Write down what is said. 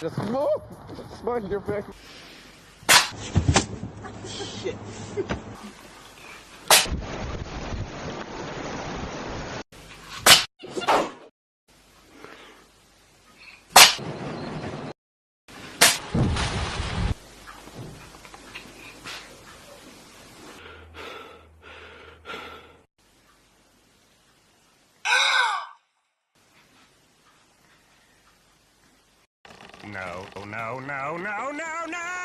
Just move! Smash your face. Shit. No, no, no, no, no, no!